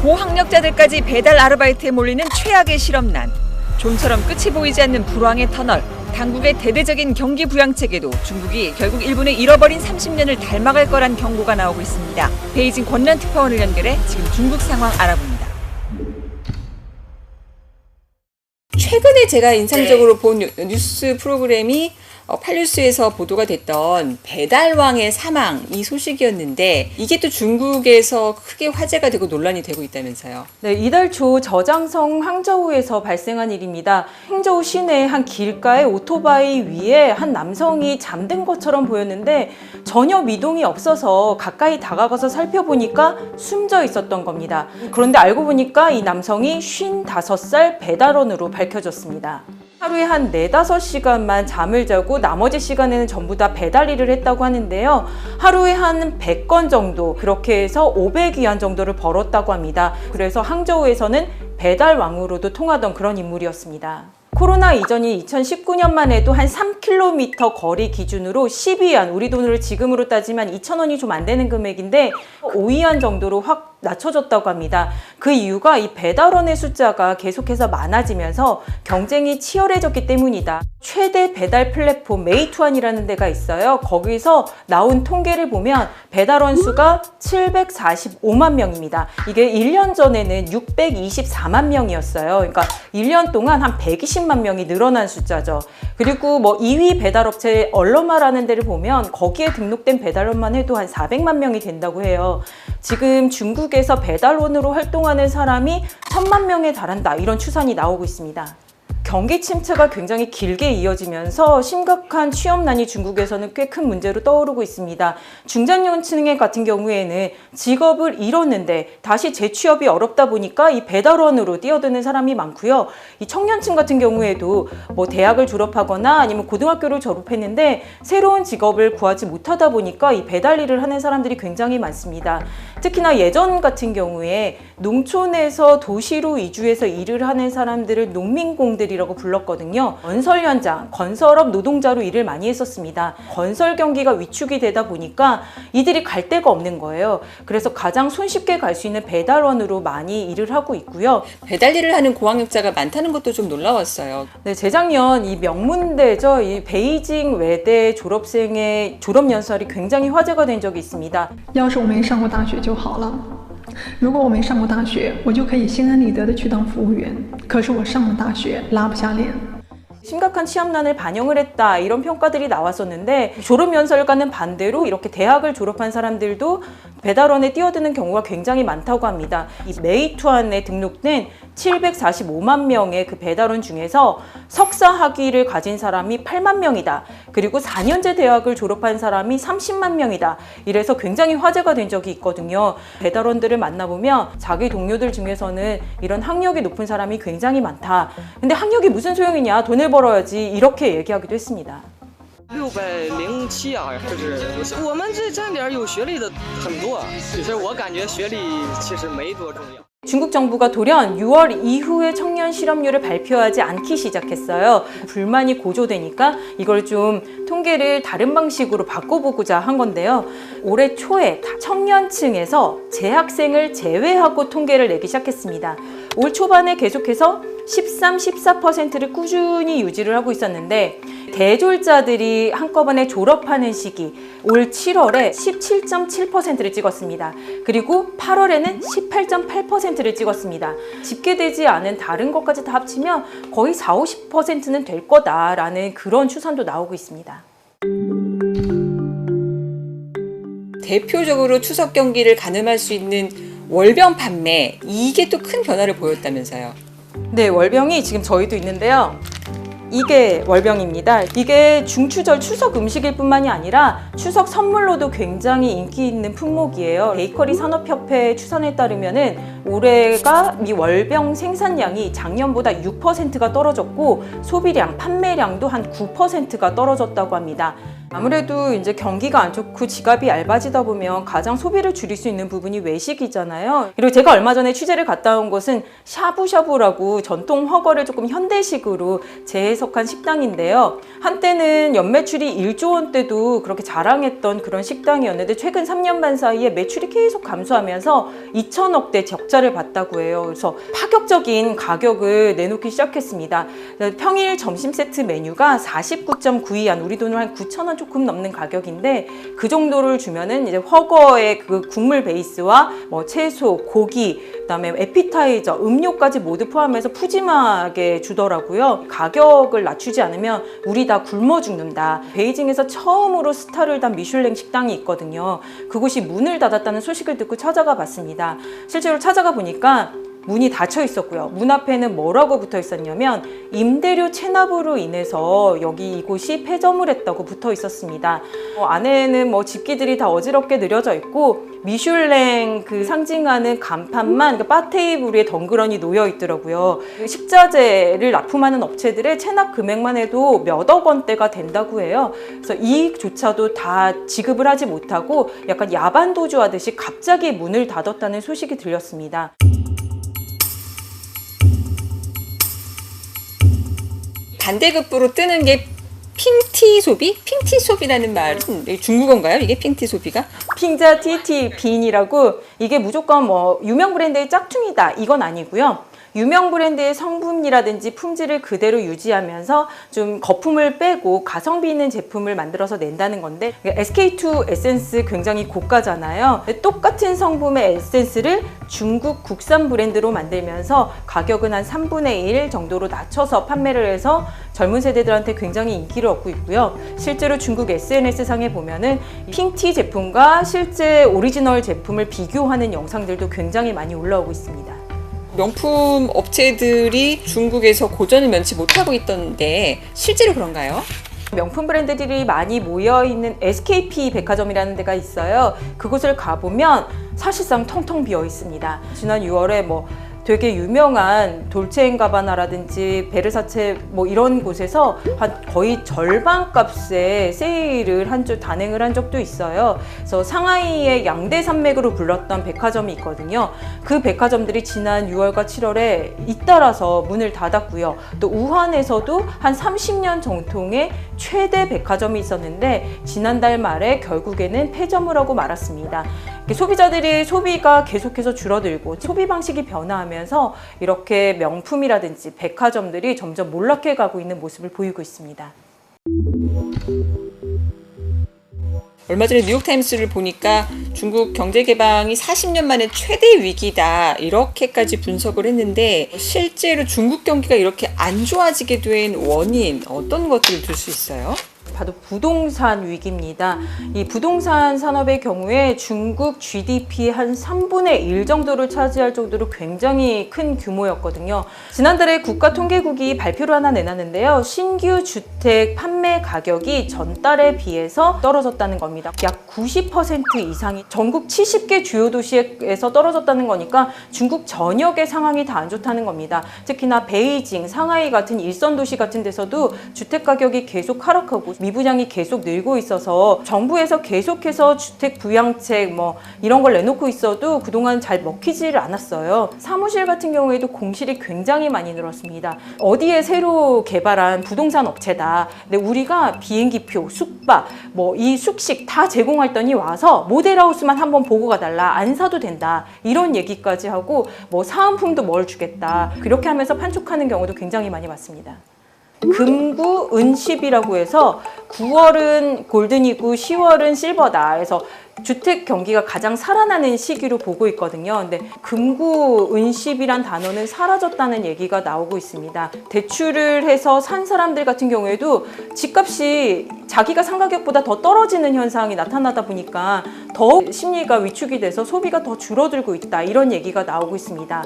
고학력자들까지 배달 아르바이트에 몰리는 최악의 실업난. 좀처럼 끝이 보이지 않는 불황의 터널. 당국의 대대적인 경기 부양책에도 중국이 결국 일본의 잃어버린 30년을 닮아갈 거란 경고가 나오고 있습니다. 베이징 권란 특파원을 연결해 지금 중국 상황 알아봅니다. 최근에 제가 인상적으로 본 뉴스 프로그램이 팔뉴스에서 보도가 됐던 배달왕의 사망, 이 소식이었는데 이게 또 중국에서 크게 화제가 되고 논란이 되고 있다면서요. 네, 이달 초 저장성 항저우에서 발생한 일입니다. 항저우 시내 한 길가의 오토바이 위에 한 남성이 잠든 것처럼 보였는데 전혀 미동이 없어서 가까이 다가가서 살펴보니까 숨져 있었던 겁니다. 그런데 알고 보니까 이 남성이 55살 배달원으로 밝혀졌습니다. 하루에 한 4-5시간만 잠을 자고 나머지 시간에는 전부 다 배달 일을 했다고 하는데요. 하루에 한 100건 정도, 그렇게 해서 500위안 정도를 벌었다고 합니다. 그래서 항저우에서는 배달왕으로도 통하던 그런 인물이었습니다. 코로나 이전인 2019년만 해도 한 3km 거리 기준으로 10위안, 우리 돈으로 지금으로 따지면 2,000원이 좀 안 되는 금액인데 5위안 정도로 확 낮춰졌다고 합니다. 그 이유가 이 배달원의 숫자가 계속해서 많아지면서 경쟁이 치열해졌기 때문이다. 최대 배달 플랫폼 메이투안이라는 데가 있어요. 거기서 나온 통계를 보면 배달원 수가 745만 명입니다. 이게 1년 전에는 624만 명이었어요. 그러니까 1년 동안 한 120만 명이 늘어난 숫자죠. 그리고 2위 배달업체 얼러마라는 데를 보면 거기에 등록된 배달원만 해도 한 400만 명이 된다고 해요. 지금 중국에서 배달원으로 활동하는 사람이 1,000만 명에 달한다, 이런 추산이 나오고 있습니다. 경기 침체가 굉장히 길게 이어지면서 심각한 취업난이 중국에서는 꽤 큰 문제로 떠오르고 있습니다. 중장년층 같은 경우에는 직업을 잃었는데 다시 재취업이 어렵다 보니까 이 배달원으로 뛰어드는 사람이 많고요. 이 청년층 같은 경우에도 대학을 졸업하거나 아니면 고등학교를 졸업했는데 새로운 직업을 구하지 못하다 보니까 이 배달 일을 하는 사람들이 굉장히 많습니다. 특히나 예전 같은 경우에 농촌에서 도시로 이주해서 일을 하는 사람들을 농민공들이라고 불렀거든요. 건설 현장, 건설업 노동자로 일을 많이 했었습니다. 건설 경기가 위축이 되다 보니까 이들이 갈 데가 없는 거예요. 그래서 가장 손쉽게 갈 수 있는 배달원으로 많이 일을 하고 있고요. 배달 일을 하는 고학력자가 많다는 것도 좀 놀라웠어요. 네, 재작년 이 명문대죠. 이 베이징 외대 졸업생의 졸업 연설이 굉장히 화제가 된 적이 있습니다. 要是我没上过大学就好了。如果我没上过大学，我就可以心安理得的去当服务员。可是我上了大学，拉不下脸。 심각한 취업난을 반영을 했다, 이런 평가들이 나왔었는데 졸업연설과는 반대로 이렇게 대학을 졸업한 사람들도 배달원에 뛰어드는 경우가 굉장히 많다고 합니다. 이 메이투안에 등록된 745만 명의 그 배달원 중에서 석사 학위를 가진 사람이 8만 명이다. 그리고 4년제 대학을 졸업한 사람이 30만 명이다. 이래서 굉장히 화제가 된 적이 있거든요. 배달원들을 만나보면 자기 동료들 중에서는 이런 학력이 높은 사람이 굉장히 많다. 근데 학력이 무슨 소용이냐, 돈을 벌어야지, 이렇게 얘기하기도 했습니다. 607啊，好像是。我们这站点有学历的很多，其实我感觉学历其实没多重要。 중국 정부가 돌연 6월 이후에 청년 실업률을 발표하지 않기 시작했어요. 불만이 고조되니까 이걸 좀 통계를 다른 방식으로 바꿔보고자 한 건데요. 올해 초에 청년층에서 재학생을 제외하고 통계를 내기 시작했습니다. 올 초반에 계속해서 13, 14%를 꾸준히 유지를 하고 있었는데 대졸자들이 한꺼번에 졸업하는 시기 올 7월에 17.7%를 찍었습니다. 그리고 8월에는 18.8%를 찍었습니다. 집계되지 않은 다른 것까지 다 합치면 거의 40-50%는 될 거다라는 그런 추산도 나오고 있습니다. 대표적으로 추석 경기를 가늠할 수 있는 월병 판매, 이게 또 큰 변화를 보였다면서요. 네, 월병이 지금 저희도 있는데요. 이게 월병입니다. 이게 중추절 추석 음식일 뿐만이 아니라 추석 선물로도 굉장히 인기 있는 품목이에요. 베이커리 산업협회 추산에 따르면은 올해가 이 월병 생산량이 작년보다 6%가 떨어졌고 소비량, 판매량도 한 9%가 떨어졌다고 합니다. 아무래도 이제 경기가 안 좋고 지갑이 얇아지다 보면 가장 소비를 줄일 수 있는 부분이 외식이잖아요. 그리고 제가 얼마 전에 취재를 갔다 온 곳은 샤브샤브라고 전통 훠궈를 조금 현대식으로 재해석한 식당인데요. 한때는 연매출이 1조 원대도 그렇게 자랑했던 그런 식당이었는데 최근 3년 반 사이에 매출이 계속 감소하면서 2천억대 적자를 봤다고 해요. 그래서 파격적인 가격을 내놓기 시작했습니다. 평일 점심 세트 메뉴가 49.92안, 우리 돈으로 한 9,000원 조금 넘는 가격인데 그 정도를 주면은 이제 훠궈의 그 국물 베이스와 뭐 채소, 고기, 그다음에 에피타이저, 음료까지 모두 포함해서 푸짐하게 주더라고요. 가격을 낮추지 않으면 우리 다 굶어 죽는다. 베이징에서 처음으로 스타를 단 미슐랭 식당이 있거든요. 그곳이 문을 닫았다는 소식을 듣고 찾아가 봤습니다. 실제로 찾아가 보니까 문이 닫혀 있었고요. 문 앞에는 뭐라고 붙어 있었냐면 임대료 체납으로 인해서 여기 이곳이 폐점을 했다고 붙어 있었습니다. 안에는 뭐 집기들이 다 어지럽게 늘여져 있고 미슐랭 그 상징하는 간판만 그 바 테이블 위에 덩그러니 놓여 있더라고요. 식자재를 납품하는 업체들의 체납 금액만 해도 몇억 원대가 된다고 해요. 그래서 이익조차도 다 지급을 하지 못하고 약간 야반 도주하듯이 갑자기 문을 닫았다는 소식이 들렸습니다. 반대급부로 뜨는 게 핑티 소비? 핑티 소비라는 말은 중국어인가요? 이게 핑티 소비가? 핑자 티티 빈이라고, 이게 무조건 뭐 유명 브랜드의 짝퉁이다 이건 아니고요. 유명 브랜드의 성분이라든지 품질을 그대로 유지하면서 좀 거품을 빼고 가성비 있는 제품을 만들어서 낸다는 건데, SK2 에센스 굉장히 고가잖아요. 똑같은 성분의 에센스를 중국 국산 브랜드로 만들면서 가격은 한 3분의 1 정도로 낮춰서 판매를 해서 젊은 세대들한테 굉장히 인기를 얻고 있고요. 실제로 중국 SNS상에 보면은 핑티 제품과 실제 오리지널 제품을 비교하는 영상들도 굉장히 많이 올라오고 있습니다. 명품 업체들이 중국에서 고전을 면치 못하고 있던데 실제로 그런가요? 명품 브랜드들이 많이 모여있는 SKP 백화점이라는 데가 있어요. 그곳을 가보면 사실상 텅텅 비어 있습니다. 지난 6월에 뭐 되게 유명한 돌체앤가바나라든지 베르사체 뭐 이런 곳에서 한 거의 절반 값에 세일을 단행을 한 적도 있어요. 그래서 상하이의 양대 산맥으로 불렸던 백화점이 있거든요. 그 백화점들이 지난 6월과 7월에 잇따라서 문을 닫았고요. 또 우한에서도 한 30년 정통의 최대 백화점이 있었는데 지난달 말에 결국에는 폐점을 하고 말았습니다. 소비자들이 소비가 계속해서 줄어들고 소비 방식이 변화하면서 이렇게 명품이라든지 백화점들이 점점 몰락해 가고 있는 모습을 보이고 있습니다. 얼마 전에 뉴욕타임스를 보니까 중국 경제 개방이 40년 만에 최대 위기다 이렇게까지 분석을 했는데 실제로 중국 경기가 이렇게 안 좋아지게 된 원인 어떤 것들을 들 수 있어요? 바로 부동산 위기입니다. 이 부동산 산업의 경우에 중국 GDP 한 3분의 1 정도를 차지할 정도로 굉장히 큰 규모였거든요. 지난달에 국가통계국이 발표를 하나 내놨는데요. 신규 주택 판매 가격이 전달에 비해서 떨어졌다는 겁니다. 약 90% 이상이 전국 70개 주요 도시에서 떨어졌다는 거니까 중국 전역의 상황이 다 안 좋다는 겁니다. 특히나 베이징, 상하이 같은 일선 도시 같은 데서도 주택 가격이 계속 하락하고 미분양이 계속 늘고 있어서 정부에서 계속해서 주택 부양책 뭐 이런 걸 내놓고 있어도 그동안 잘 먹히지를 않았어요. 사무실 같은 경우에도 공실이 굉장히 많이 늘었습니다. 어디에 새로 개발한 부동산 업체다. 근데 우리가 비행기표, 숙박, 뭐 이 숙식 다 제공했더니 와서 모델하우스만 한번 보고 가달라. 안 사도 된다. 이런 얘기까지 하고 뭐 사은품도 뭘 주겠다. 그렇게 하면서 판촉하는 경우도 굉장히 많이 봤습니다. 금구 은십이라고 해서 9월은 골든이고 10월은 실버다. 그래서 주택 경기가 가장 살아나는 시기로 보고 있거든요. 근데 금구 은십이란 단어는 사라졌다는 얘기가 나오고 있습니다. 대출을 해서 산 사람들 같은 경우에도 집값이 자기가 산 가격보다 더 떨어지는 현상이 나타나다 보니까 더 심리가 위축이 돼서 소비가 더 줄어들고 있다. 이런 얘기가 나오고 있습니다.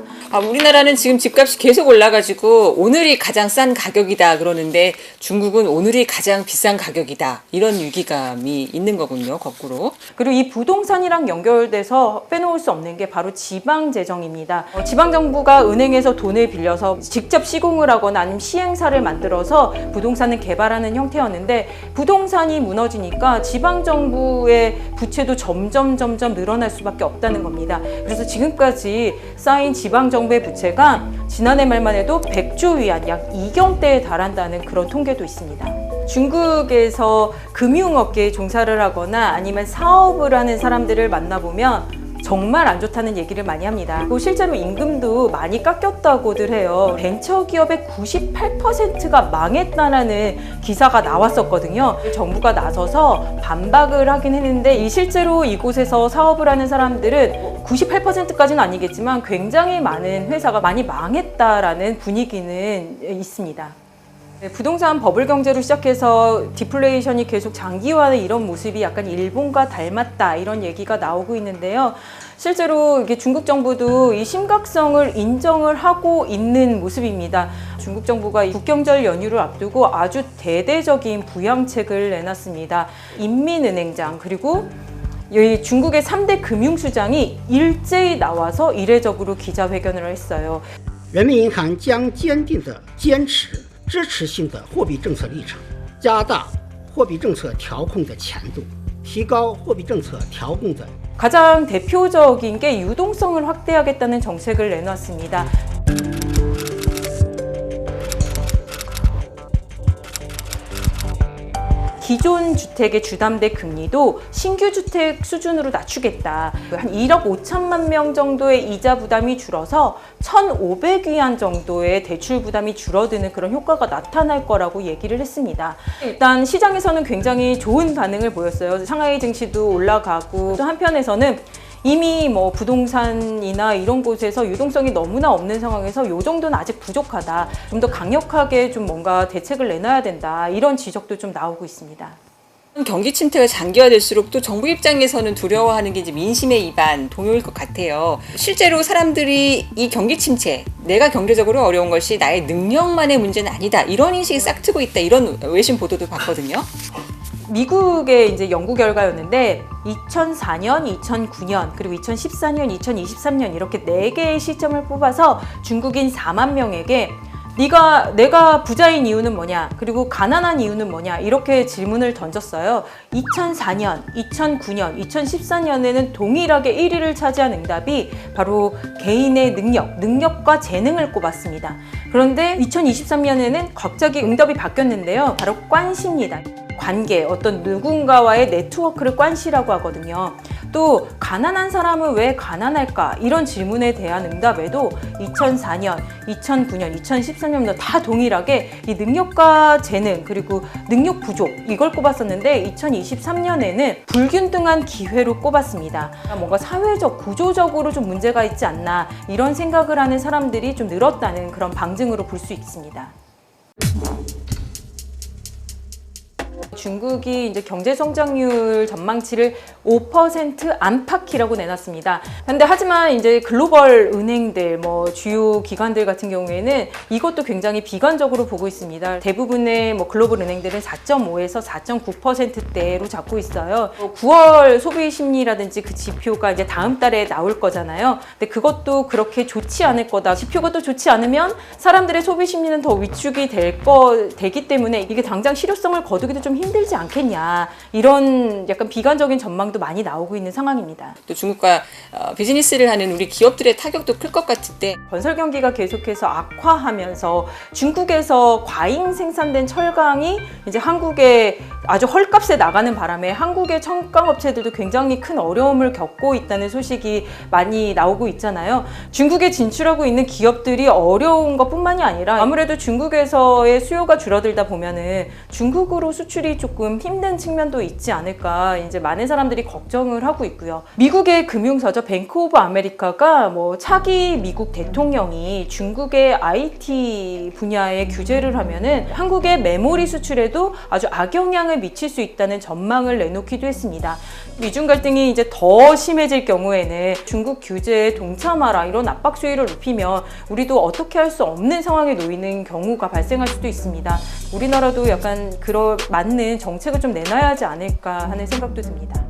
우리나라는 지금 집값이 계속 올라가지고 오늘이 가장 싼 가격이다 그러는데 중국은 오늘이 가장 비싼 가격 가격이다. 이런 위기감이 있는 거군요. 거꾸로. 그리고 이 부동산이랑 연결돼서 빼놓을 수 없는 게 바로 지방재정입니다. 지방정부가 은행에서 돈을 빌려서 직접 시공을 하거나 아니면 시행사를 만들어서 부동산을 개발하는 형태였는데 부동산이 무너지니까 지방정부의 부채도 점점 늘어날 수밖에 없다는 겁니다. 그래서 지금까지 쌓인 지방정부의 부채가 지난해 말만 해도 100조 위안, 약 2경대에 달한다는 그런 통계도 있습니다. 중국에서 금융업계에 종사를 하거나 아니면 사업을 하는 사람들을 만나보면 정말 안 좋다는 얘기를 많이 합니다. 그리고 실제로 임금도 많이 깎였다고들 해요. 벤처기업의 98%가 망했다라는 기사가 나왔었거든요. 정부가 나서서 반박을 하긴 했는데 실제로 이곳에서 사업을 하는 사람들은 98%까지는 아니겠지만 굉장히 많은 회사가 많이 망했다라는 분위기는 있습니다. 부동산 버블 경제로 시작해서 디플레이션이 계속 장기화하는 이런 모습이 약간 일본과 닮았다 이런 얘기가 나오고 있는데요. 실제로 이게 중국 정부도 이 심각성을 인정을 하고 있는 모습입니다. 중국 정부가 국경절 연휴를 앞두고 아주 대대적인 부양책을 내놨습니다. 인민은행장 그리고 이 중국의 3대 금융수장이 일제히 나와서 이례적으로 기자회견을 했어요. 人民银行将坚定地坚持支持性的货币政策立场，加大货币政策调控的强度，提高货币政策调控的 가장 대표적인 게 유동성을 확대하겠다는 정책을 내놨습니다. 기존 주택의 주담대 금리도 신규 주택 수준으로 낮추겠다. 한 1억 5천만 명 정도의 이자 부담이 줄어서 1,500위안 정도의 대출 부담이 줄어드는 그런 효과가 나타날 거라고 얘기를 했습니다. 일단 시장에서는 굉장히 좋은 반응을 보였어요. 상하이 증시도 올라가고 또 한편에서는 이미 뭐 부동산이나 이런 곳에서 유동성이 너무나 없는 상황에서 이 정도는 아직 부족하다. 좀 더 강력하게 좀 뭔가 대책을 내놔야 된다. 이런 지적도 좀 나오고 있습니다. 경기 침체가 장기화될수록 또 정부 입장에서는 두려워하는 게 이제 민심의 이반 동요일 것 같아요. 실제로 사람들이 이 경기 침체, 내가 경제적으로 어려운 것이 나의 능력만의 문제는 아니다. 이런 인식이 싹트고 있다. 이런 외신 보도도 봤거든요. 미국의 이제 연구 결과였는데 2004년, 2009년, 그리고 2014년, 2023년 이렇게 4개의 시점을 뽑아서 중국인 4만 명에게 내가 부자인 이유는 뭐냐, 그리고 가난한 이유는 뭐냐 이렇게 질문을 던졌어요. 2004년, 2009년, 2014년에는 동일하게 1위를 차지한 응답이 바로 개인의 능력과 재능을 꼽았습니다. 그런데 2023년에는 갑자기 응답이 바뀌었는데요. 바로 관시입니다. 관계, 어떤 누군가와의 네트워크를 관시라고 하거든요. 또 가난한 사람은 왜 가난할까? 이런 질문에 대한 응답에도 2004년, 2009년, 2013년도 다 동일하게 이 능력과 재능 그리고 능력 부족 이걸 꼽았었는데 2023년에는 불균등한 기회로 꼽았습니다. 뭔가 사회적, 구조적으로 좀 문제가 있지 않나 이런 생각을 하는 사람들이 좀 늘었다는 그런 방증으로 볼 수 있습니다. 중국이 이제 경제 성장률 전망치를 5% 안팎이라고 내놨습니다. 근데 하지만 이제 글로벌 은행들, 뭐 주요 기관들 같은 경우에는 이것도 굉장히 비관적으로 보고 있습니다. 대부분의 뭐 글로벌 은행들은 4.5에서 4.9%대로 잡고 있어요. 9월 소비 심리라든지 그 지표가 이제 다음 달에 나올 거잖아요. 근데 그것도 그렇게 좋지 않을 거다. 지표가 또 좋지 않으면 사람들의 소비 심리는 더 위축이 되기 때문에 이게 당장 실효성을 거두기도 좀 힘들지 않겠냐 이런 약간 비관적인 전망도 많이 나오고 있는 상황입니다. 또 중국과 비즈니스를 하는 우리 기업들의 타격도 클 것 같은데 건설 경기가 계속해서 악화하면서 중국에서 과잉 생산된 철강이 이제 한국에 아주 헐값에 나가는 바람에 한국의 철강 업체들도 굉장히 큰 어려움을 겪고 있다는 소식이 많이 나오고 있잖아요. 중국에 진출하고 있는 기업들이 어려운 것뿐만이 아니라 아무래도 중국에서의 수요가 줄어들다 보면은 중국으로 수출이 조금 힘든 측면도 있지 않을까 이제 많은 사람들이 걱정을 하고 있고요. 미국의 금융사죠. 뱅크 오브 아메리카가 뭐 차기 미국 대통령이 중국의 IT 분야에 규제를 하면은 한국의 메모리 수출에도 아주 악영향을 미칠 수 있다는 전망을 내놓기도 했습니다. 미중 갈등이 이제 더 심해질 경우에는 중국 규제에 동참하라 이런 압박 수위를 높이면 우리도 어떻게 할 수 없는 상황에 놓이는 경우가 발생할 수도 있습니다. 우리나라도 약간 그런 맞는 정책을 좀 내놔야 하지 않을까 하는 생각도 듭니다.